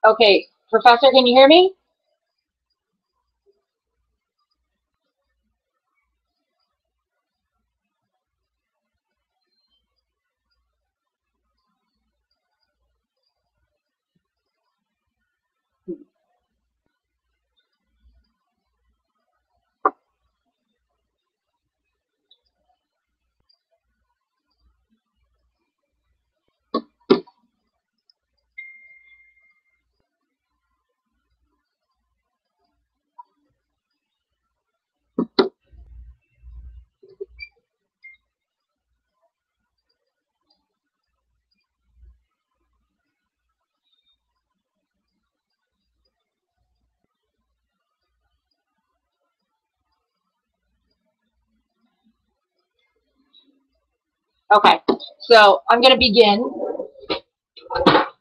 Okay, Professor, can you hear me? Okay, so I'm going to begin,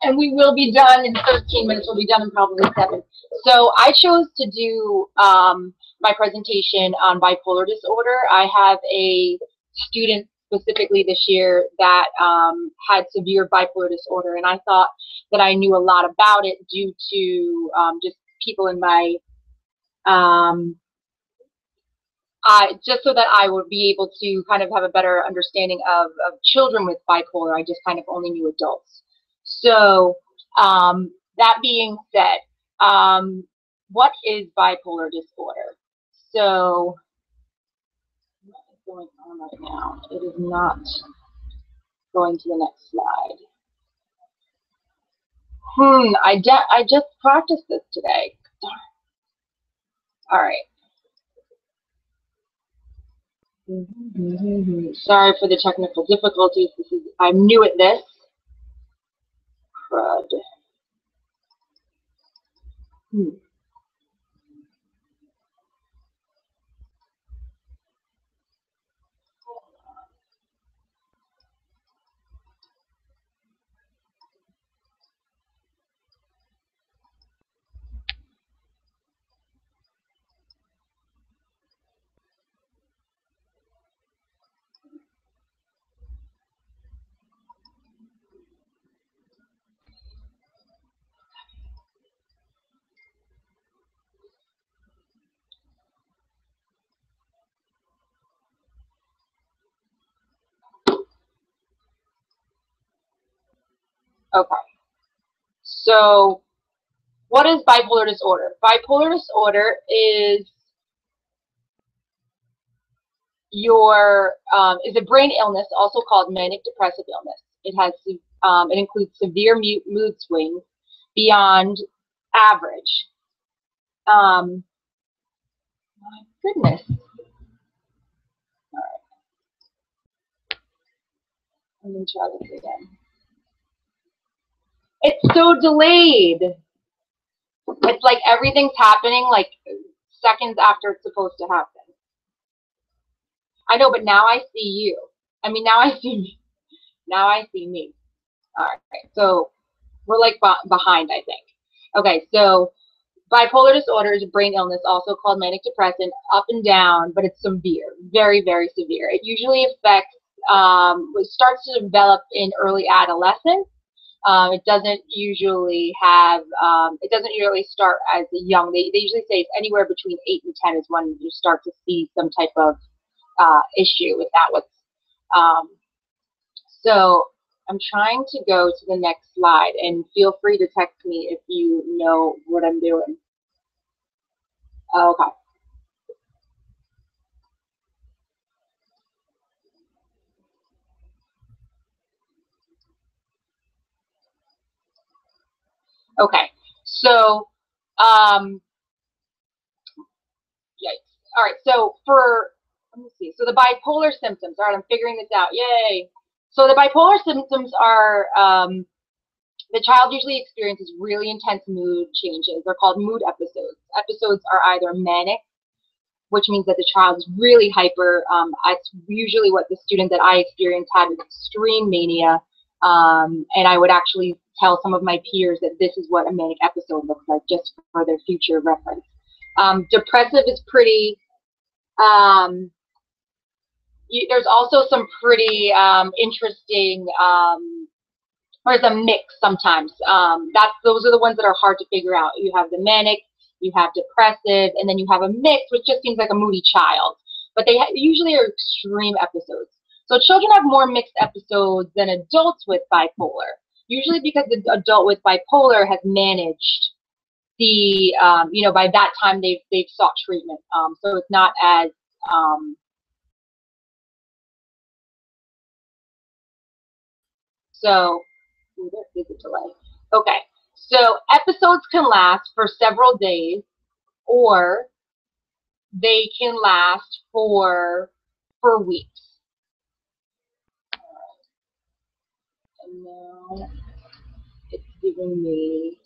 and we will be done in 13 minutes. We'll be done in probably 7. So I chose to do my presentation on bipolar disorder. I have a student specifically this year that had severe bipolar disorder, and I thought that I knew a lot about it due to just people in my just so that I would be able to kind of have a better understanding of children with bipolar. I just kind of only knew adults. So that being said, what is bipolar disorder? So what is going on right now? It is not going to the next slide. I just practiced this today. All right. Sorry for the technical difficulties. I'm new at this. Crud. Okay. So what is bipolar disorder? Bipolar disorder is is a brain illness, also called manic depressive illness. It includes severe mood swings beyond average. My goodness. All right. Let me try this again. It's so delayed. It's like everything's happening like seconds after it's supposed to happen. I know, but now I see you. I mean, now I see me. Now I see me. All right, so we're like behind, I think. Okay, so bipolar disorder is a brain illness, also called manic depressive, up and down, but it's severe, very, very severe. It usually affects, it starts to develop in early adolescence. It doesn't usually start as a young. They usually say it's anywhere between 8 and 10 is when you start to see some type of issue with that. So I'm trying to go to the next slide, and feel free to text me if you know what I'm doing. Okay. Okay. So, yikes. All right. So let me see. So the bipolar symptoms. All right. I'm figuring this out. Yay. So the bipolar symptoms are the child usually experiences really intense mood changes. They're called mood episodes. Episodes are either manic, which means that the child is really hyper. That's usually what the student that I experienced had, was extreme mania. And I would actually tell some of my peers that this is what a manic episode looks like, just for their future reference. Depressive is pretty, there's also some pretty interesting or it's a mix sometimes. Those are the ones that are hard to figure out. You have the manic, you have depressive, and then you have a mix, which just seems like a moody child. But they usually are extreme episodes. So children have more mixed episodes than adults with bipolar, usually because the adult with bipolar has managed the, by that time they've sought treatment. So it's not as, ooh, there is a delay. Okay, so episodes can last for several days, or they can last for weeks. And now it's giving me.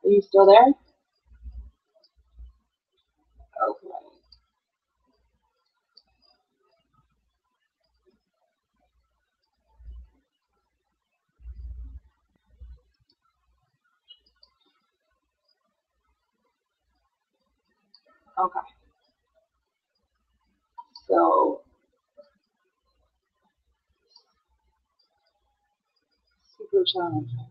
Are you still there? Okay. Okay. So super challenging.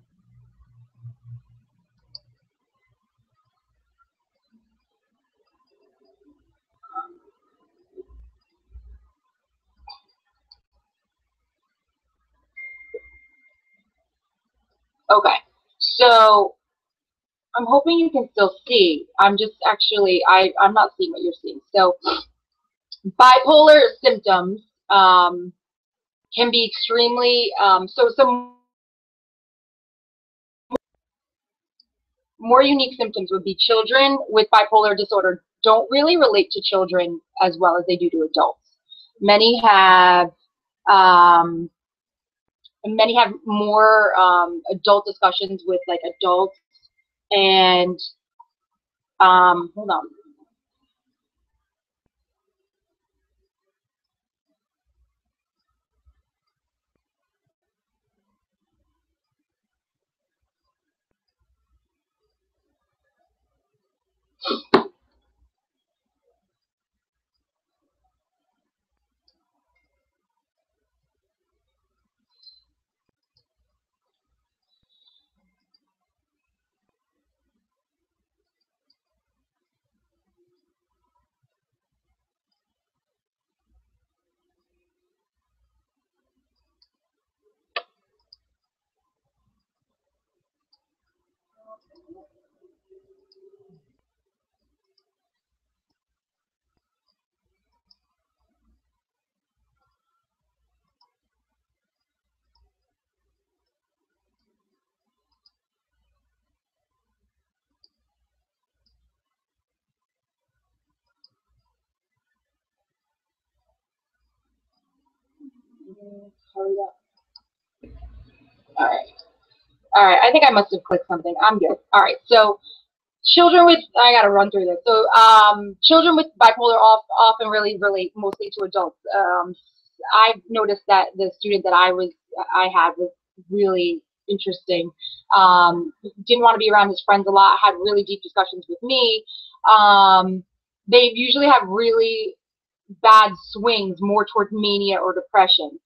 Okay. So I'm hoping you can still see. I'm just actually I'm not seeing what you're seeing. So bipolar symptoms can be extremely so some more unique symptoms would be children with bipolar disorder don't really relate to children as well as they do to adults. Many have um, more adult discussions with like adults and hold on. Hurry up. All right. All right. I think I must have clicked something. I'm good. All right. So children with, I got to run through this. So children with bipolar often really relate mostly to adults. I've noticed that the student that I had was really interesting. Didn't want to be around his friends a lot, had really deep discussions with me. They usually have really bad swings more towards mania or depression.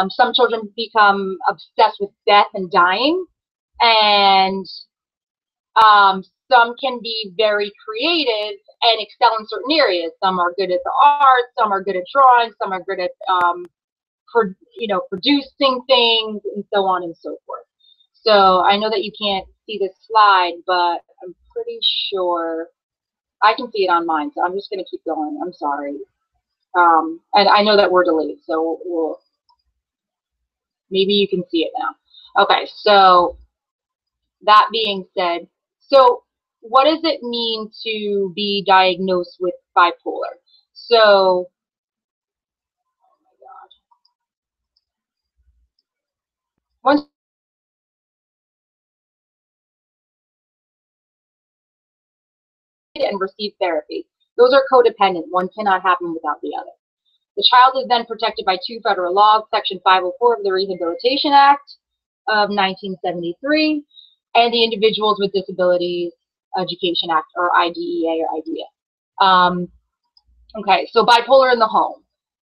Some children become obsessed with death and dying, and some can be very creative and excel in certain areas. Some are good at the arts, some are good at drawing, some are good at producing things, and so on and so forth. So I know that you can't see this slide, but I'm pretty sure I can see it on mine. So I'm just going to keep going. I'm sorry. And I know that we're delayed, so maybe you can see it now. Okay, so that being said, so what does it mean to be diagnosed with bipolar? So, oh my God. Once and receive therapy, those are codependent. One cannot happen without the other. The child is then protected by two federal laws, Section 504 of the Rehabilitation Act of 1973, and the Individuals with Disabilities Education Act, or IDEA or IDEA. Okay, so bipolar in the home.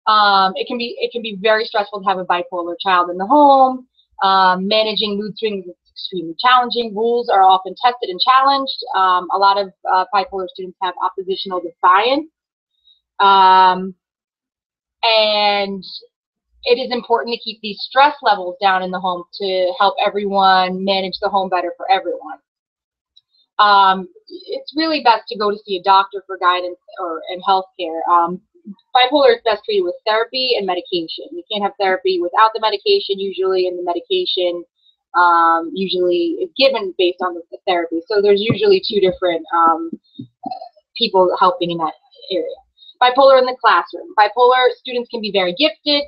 It can be very stressful to have a bipolar child in the home. Managing mood swings is extremely challenging. Rules are often tested and challenged. A lot of bipolar students have oppositional defiance. And it is important to keep these stress levels down in the home to help everyone manage the home better for everyone. It's really best to go to see a doctor for guidance and health care. Bipolar is best treated with therapy and medication. You can't have therapy without the medication usually, and the medication usually is given based on the therapy. So there's usually two different people helping in that area. Bipolar in the classroom. Bipolar students can be very gifted,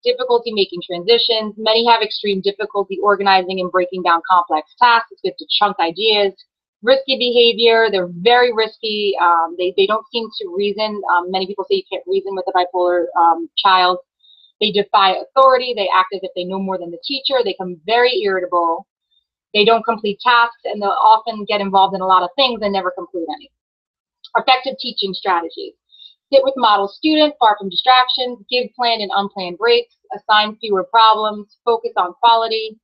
difficulty making transitions. Many have extreme difficulty organizing and breaking down complex tasks. It's good to chunk ideas. Risky behavior. They're very risky. They don't seem to reason. Many people say you can't reason with a bipolar child. They defy authority. They act as if they know more than the teacher. They become very irritable. They don't complete tasks, and they'll often get involved in a lot of things and never complete any. Effective teaching strategies. Sit with model student, far from distractions, give planned and unplanned breaks, assign fewer problems, focus on quality,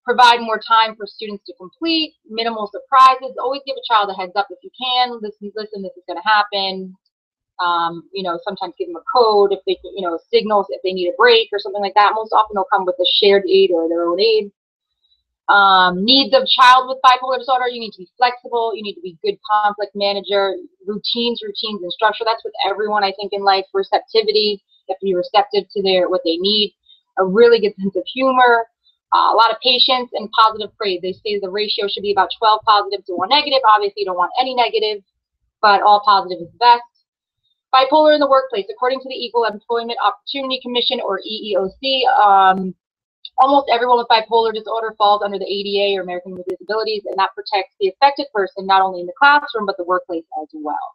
provide more time for students to complete, minimal surprises. Always give a child a heads up if you can. Listen, this is going to happen. Sometimes give them a code if they, signals if they need a break or something like that. Most often they'll come with a shared aid or their own aid. Needs of child with bipolar disorder, you need to be flexible, you need to be a good conflict manager, routines and structure. That's with everyone, I think, in life. Receptivity, you have to be receptive to what they need. A really good sense of humor, a lot of patience, and positive praise. They say the ratio should be about 12 positive to 1 negative. Obviously, you don't want any negative, but all positive is best. Bipolar in the workplace. According to the Equal Employment Opportunity Commission, or EEOC, almost everyone with bipolar disorder falls under the ADA, or American with Disabilities, and that protects the affected person not only in the classroom but the workplace as well.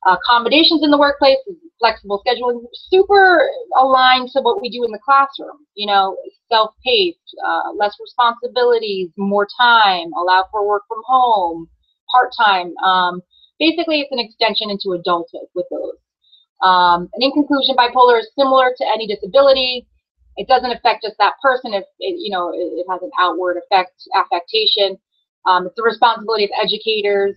Accommodations in the workplace, flexible scheduling, super aligned to what we do in the classroom. Self-paced, less responsibilities, more time, allow for work from home, part-time. Basically, it's an extension into adulthood with those. And in conclusion, bipolar is similar to any disability. It doesn't affect just that person if it has an outward affectation. It's the responsibility of educators,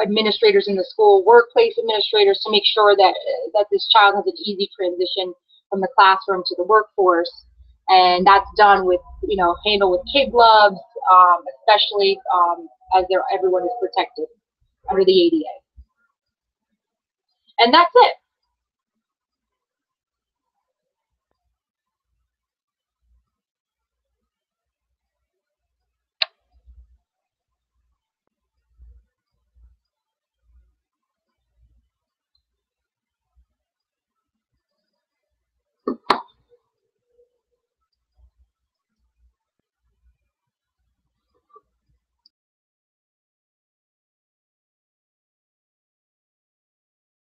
administrators in the school, workplace administrators, to make sure that this child has an easy transition from the classroom to the workforce, and that's done with handled with kid gloves, especially as everyone is protected under the ADA. And that's it.